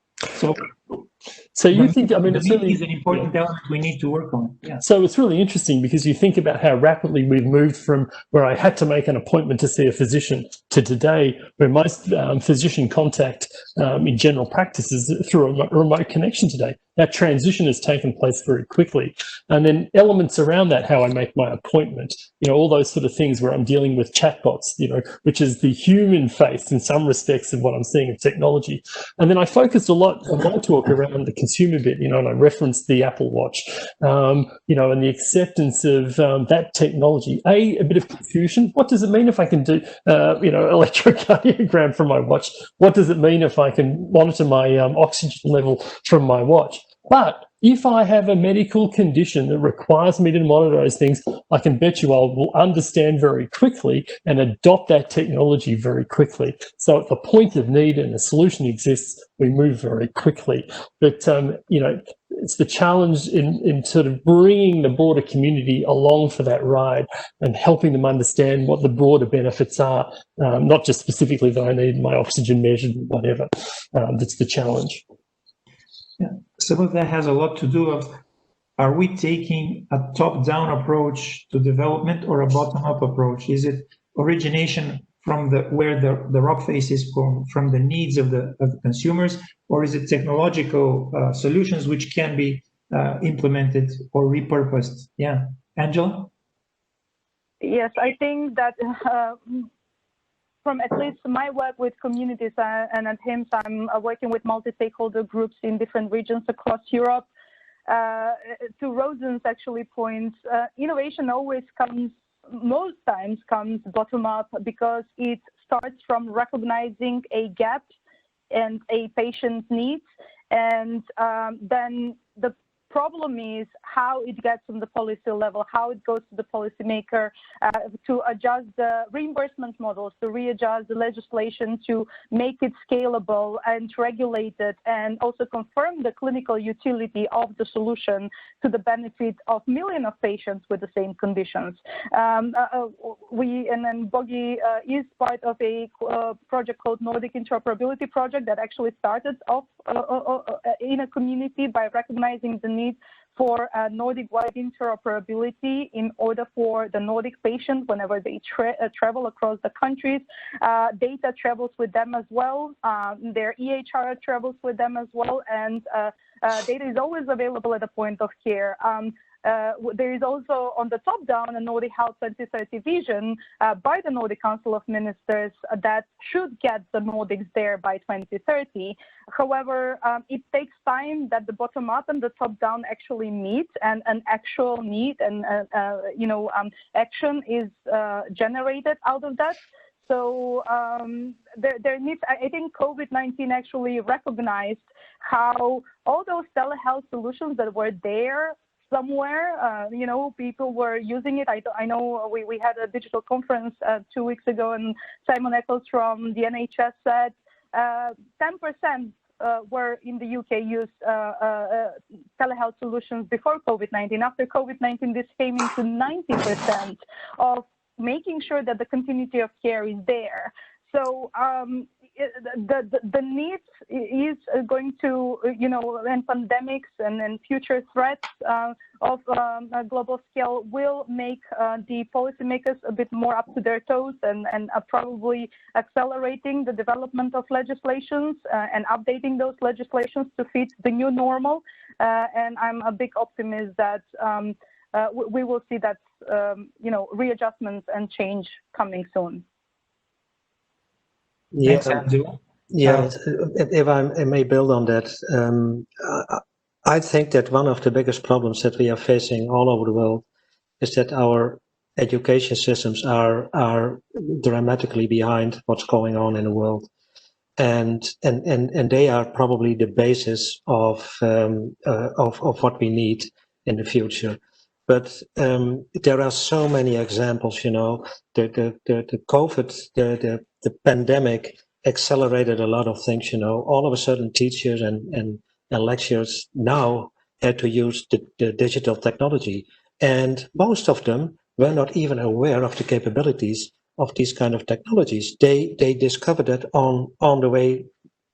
So you think, I mean, it's really is an important element we need to work on. Yeah. So it's really interesting because you think about how rapidly we've moved from where I had to make an appointment to see a physician to today, where most physician contact in general practice is through a remote connection today. That transition has taken place very quickly. And then elements around that, how I make my appointment, you know, all those sort of things where I'm dealing with chatbots, you know, which is the human face in some respects of what I'm seeing in technology. And then I focused a lot of my talk around the consumer bit, you know, and I referenced the Apple Watch, you know, and the acceptance of that technology. A bit of confusion. What does it mean if I can do, you know, electrocardiogram from my watch? What does it mean if I can monitor my oxygen level from my watch? But if I have a medical condition that requires me to monitor those things, I can bet you I will understand very quickly and adopt that technology very quickly. So at the point of need and a solution exists, we move very quickly. But, you know, it's the challenge in sort of bringing the broader community along for that ride and helping them understand what the broader benefits are, not just specifically that I need my oxygen measured, whatever. That's the challenge. Yeah. Some of that has a lot to do with, are we taking a top-down approach to development or a bottom-up approach? Is it origination from where the rock face is from the needs of the consumers, or is it technological solutions which can be implemented or repurposed? Yeah, Angela? Yes, I think that from at least my work with communities and at HiMSS, I'm working with multi-stakeholder groups in different regions across Europe. To Rosen's actually points, innovation always comes, most times comes bottom up, because it starts from recognizing a gap and a patient's needs, and then the problem is how it gets on the policy level, how it goes to the policymaker to adjust the reimbursement models, to readjust the legislation, to make it scalable and regulate it, and also confirm the clinical utility of the solution to the benefit of millions of patients with the same conditions. And then Bogi is part of a project called Nordic Interoperability Project that actually started off in a community by recognizing the need for Nordic-wide interoperability in order for the Nordic patient, whenever they travel across the countries, data travels with them as well, their EHR travels with them as well, and data is always available at the point of care. There is also on the top down a Nordic Health 2030 vision by the Nordic Council of Ministers that should get the Nordics there by 2030. However, it takes time that the bottom up and the top down actually meet, and an actual need and action is generated out of that. So there needs, I think COVID-19 actually recognized how all those telehealth solutions that were there somewhere, people were using it. I know we had a digital conference 2 weeks ago, and Simon Eccles from the NHS said 10% were in the UK used telehealth solutions before COVID-19. After COVID-19, this came into 90% of making sure that the continuity of care is there. So the need is going to, and pandemics and future threats of a global scale will make the policymakers a bit more up to their toes and probably accelerating the development of legislations and updating those legislations to fit the new normal. And I'm a big optimist that we will see that, readjustments and change coming soon. Yeah, yeah. If I may build on that, I think that one of the biggest problems that we are facing all over the world is that our education systems are dramatically behind what's going on in the world. And they are probably the basis of what we need in the future. But there are so many examples, you know, the COVID, the pandemic accelerated a lot of things, you know. All of a sudden teachers and lecturers now had to use the digital technology, and most of them were not even aware of the capabilities of these kind of technologies. They discovered it on the way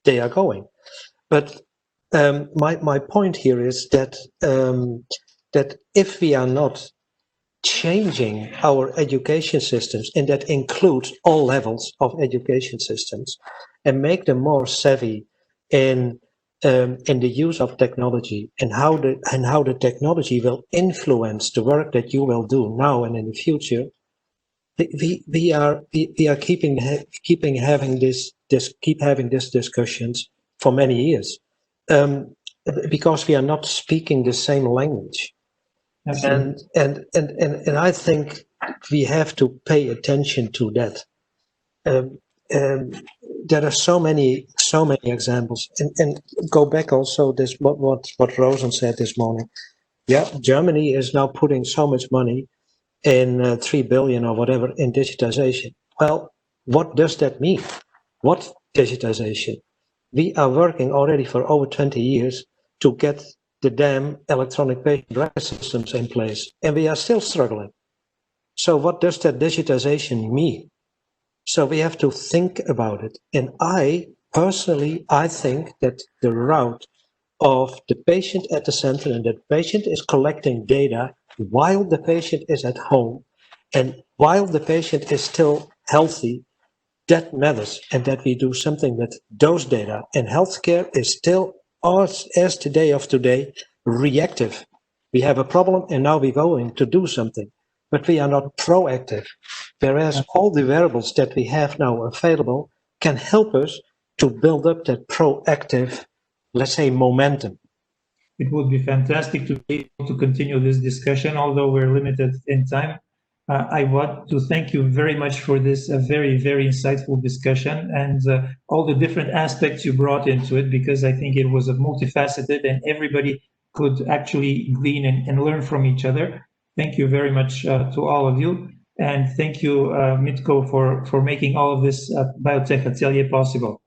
they are going. But my point here is that that if we are not changing our education systems, and that includes all levels of education systems, and make them more savvy in the use of technology, and how the technology will influence the work that you will do now and in the future, we are keeping having this discussions for many years, because we are not speaking the same language. Absolutely. And I think we have to pay attention to that. There are so many examples, and go back also this what Rosen said this morning. Yeah, Germany is now putting so much money in 3 billion or whatever in digitization. Well, what does that mean? What digitization? We are working already for over 20 years to get the damn electronic patient record systems in place, and we are still struggling. So what does that digitization mean? So we have to think about it. And I think that the route of the patient at the center, and that patient is collecting data while the patient is at home and while the patient is still healthy, that matters, and that we do something with those data. And healthcare is still, as today of today, reactive. We have a problem and now we're going to do something, but we are not proactive. Whereas all the variables that we have now available can help us to build up that proactive, let's say, momentum. It would be fantastic to be able to continue this discussion, although we're limited in time. I want to thank you very much for this very, very insightful discussion, and all the different aspects you brought into it, because I think it was a multifaceted and everybody could actually glean and learn from each other. Thank you very much to all of you. And thank you, Mitko, for making all of this Biotech Atelier possible.